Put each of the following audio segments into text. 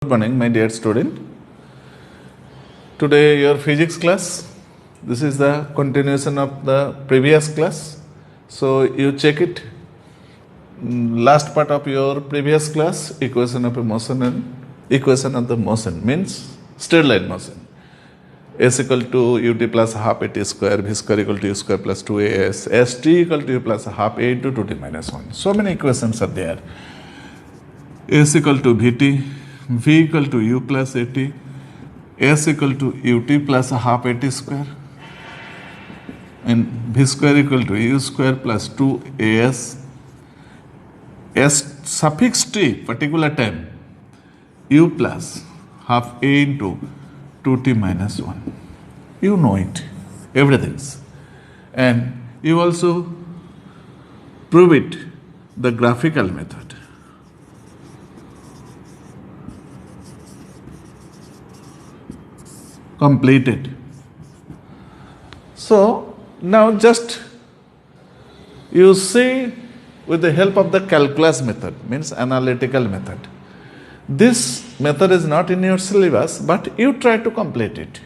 Good morning, my dear student. Today, your physics class. This is the continuation of the previous class. So, you check it. Last part of your previous class, equation of a motion and equation of the motion means straight line motion. S equal to ut plus half at square, v square equal to u square plus 2as, st equal to u plus half a into 2t minus 1. So many equations are there. S equal to vt, v equal to u plus at, s equal to ut plus half at square, and v square equal to u square plus 2as, s suffix t particular time, u plus half a into 2t minus 1. You know it, everything's. And you also prove it, the graphical method. Completed. So now just you see with the help of the calculus method, means analytical method. This method is not in your syllabus, but you try to complete it.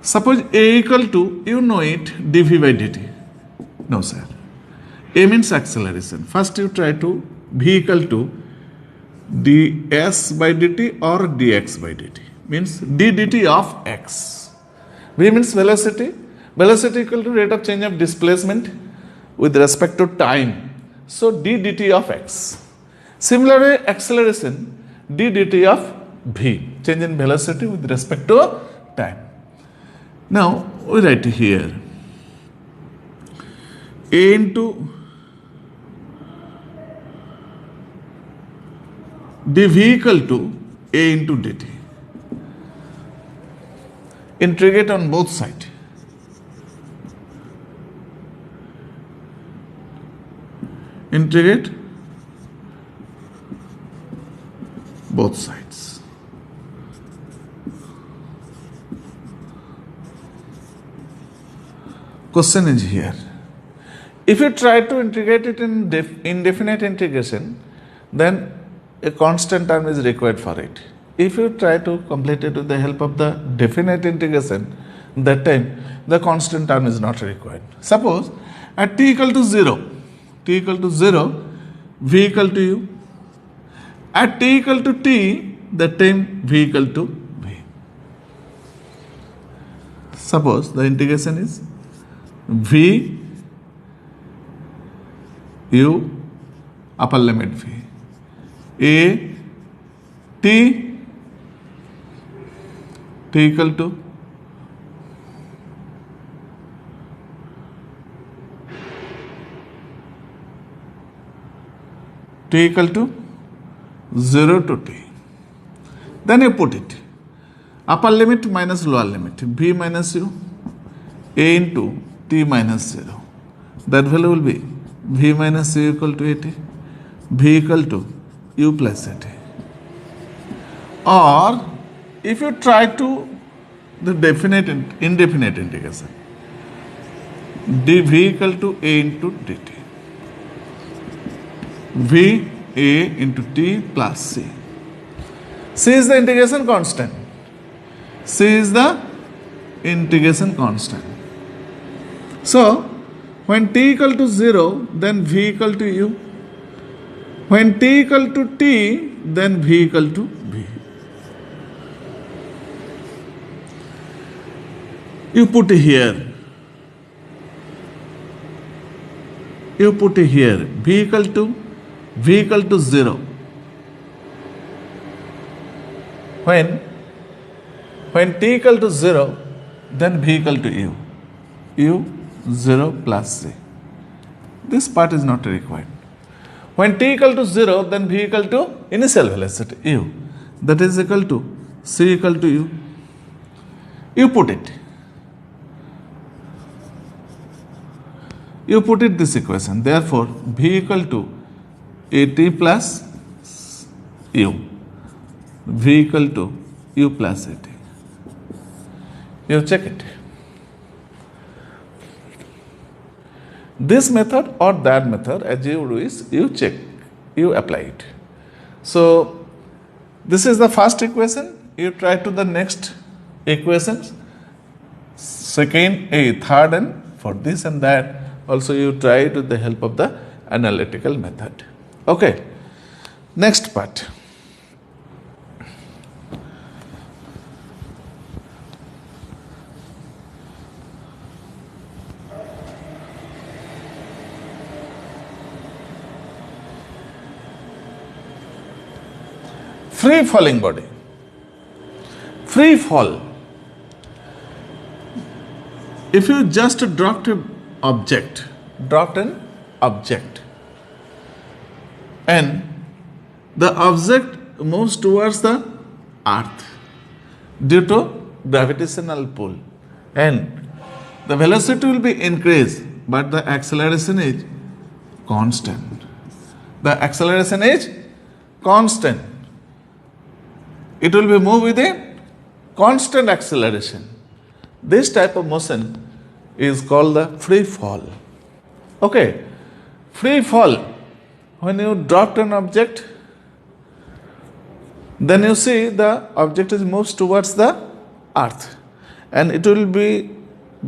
Suppose A equal to, you know it, dv by dt. No, sir. A means acceleration. First you try to v equal to ds by dt or dx by dt. Means d dt of x. V means velocity. Velocity equal to rate of change of displacement with respect to time. So d dt of x. Similarly, acceleration d dt of v, change in velocity with respect to time. Now we write here a into dv equal to a into dt. Integrate on both sides. Integrate both sides. Question is here. If you try to integrate it in indefinite integration, then a constant term is required for it. If you try to complete it with the help of the definite integration, that time the constant term is not required. Suppose at t equal to 0, v equal to u. At t equal to t, that time v equal to v. Suppose the integration is v u upper limit v a t equal to t equal to 0 to t. Then you put it upper limit minus lower limit, v minus u, a into t minus 0. That value will be v minus u equal to at, v equal to u plus at. Or if you try to the indefinite integration, dv equal to a into dt, v a into t plus c. C is the integration constant. C is the integration constant. So when t equal to 0, then v equal to u. When t equal to t, then v equal to v. You put here v equal to 0. When t equal to 0, then v equal to u 0 plus c. This part is not required. When t equal to 0, then v equal to initial velocity u, that is equal to c equal to u. You put it this equation. Therefore, v equal to at plus u, v equal to u plus at. You check it. This method or that method, as you do is, you check, you apply it. So This is the first equation. You try to the next equations, second, third, and for this and that also you try with the help of the analytical method. Okay. Next part. Free falling body. Free fall. If you just dropped an object, and the object moves towards the earth due to gravitational pull, and the velocity will be increased, but the acceleration is constant. The acceleration is constant. It will be moved with a constant acceleration. This type of motion is called the free fall. Okay, free fall. When you drop an object, then you see the object is moves towards the earth, and it will be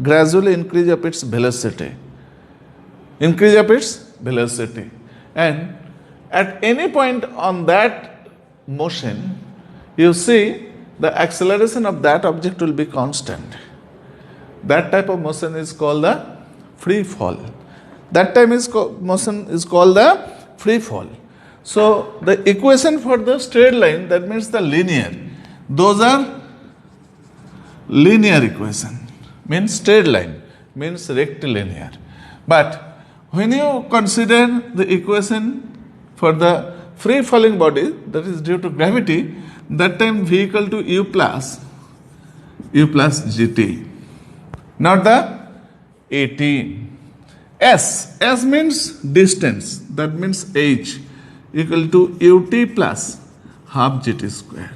gradually increase of its velocity. And at any point on that motion, you see the acceleration of that object will be constant. That type of motion is called the free fall. Motion is called the free fall. So the equation for the straight line, that means the linear. Those are linear equation. Means straight line, means rectilinear. But when you consider the equation for the free falling body, that is due to gravity, that time v equal to u plus gt, not the at. S means distance, that means h equal to ut plus half gt square.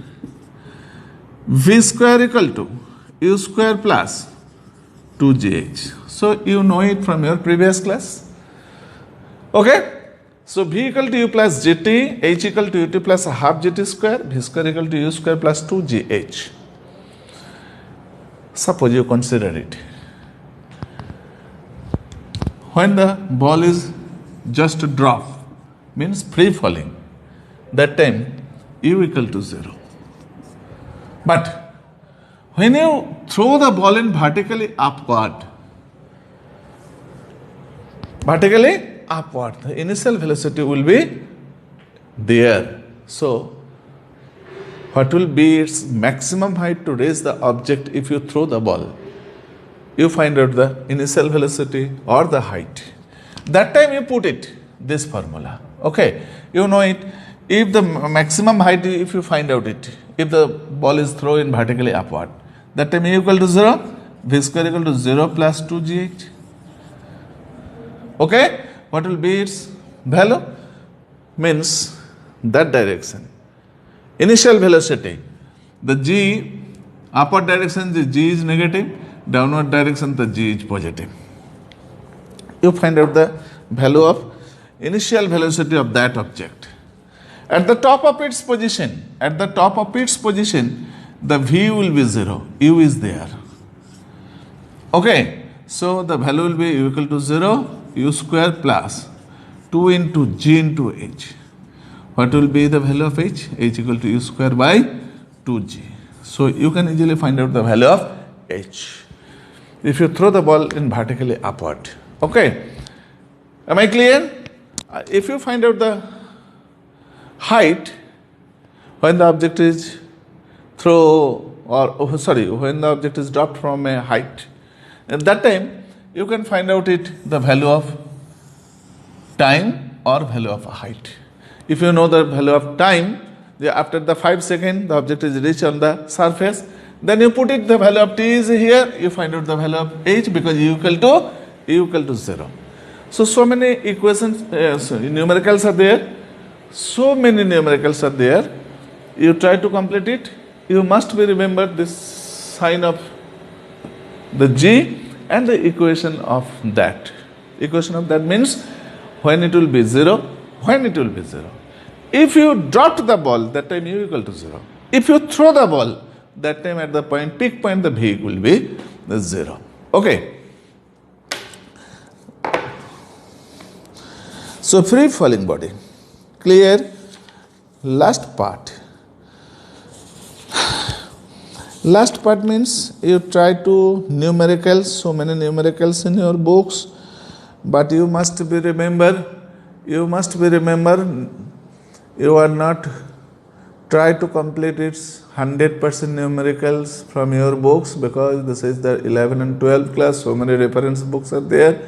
V square equal to u square plus 2gh. So you know it from your previous class. Okay. So v equal to u plus gt, h equal to ut plus half gt square, v square equal to u square plus 2gh. Suppose you consider it. When the ball is just drop, means free falling, that time u equal to 0. But when you throw the ball in vertically upward, the initial velocity will be there. So, what will be its maximum height to raise the object if you throw the ball? You find out the initial velocity or the height. That time you put it, this formula. Okay, you know it. If the maximum height, if you find out it, if the ball is thrown vertically upward, that time u equal to 0, v square equal to 0 plus 2gh. Okay. What will be its value? Means that direction. Initial velocity, the g, upward direction the g is negative, downward direction the g is positive. You find out the value of initial velocity of that object. At the top of its position, the v will be 0, u is there. Okay, so the value will be u equal to 0, u square plus 2 into g into h. What will be the value of h? H equal to u square by 2g. So you can easily find out the value of h if you throw the ball in vertically upward. Okay, am I clear? If you find out the height when the object is when the object is dropped from a height, at that time you can find out the value of time or value of height. If you know the value of time, after the 5 seconds the object is reached on the surface, then you put it, the value of t is here, you find out the value of h because u equal to 0. So many equations, numericals are there. So many numericals are there. You try to complete it. You must be remember this sign of the g and the equation of that. Equation of that means when it will be 0, If you dropped the ball, that time u equal to 0. If you throw the ball, that time at the peak point, the v will be 0. Okay. So free falling body. Clear? Last part. Last part means you try to numericals, so many numericals in your books, but you must be remember, you are not try to complete its 100% numericals from your books, because this is the 11 and 12 class, so many reference books are there.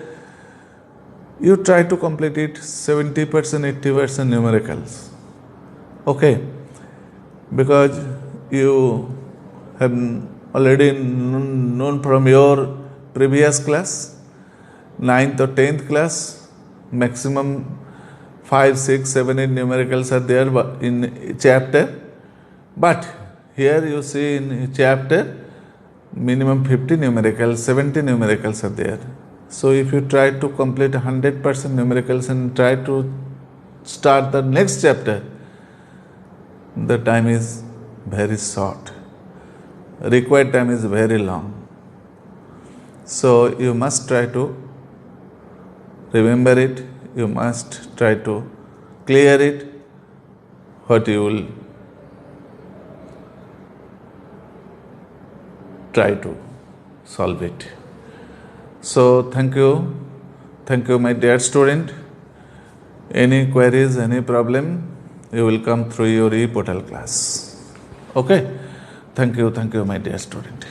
You try to complete it 70%, 80% numericals. Okay, because you have already known from your previous class, 9th or 10th class, maximum 5, 6, 7, 8 numericals are there in chapter. But here you see in chapter, minimum 50 numericals, 70 numericals are there. So if you try to complete 100% numericals and try to start the next chapter, the time is very short. Required time is very long. So you must try to remember it. You must try to clear it, what you will try to solve it. So thank you my dear student. Any queries, any problem, you will come through your e-portal class. Okay, thank you my dear student.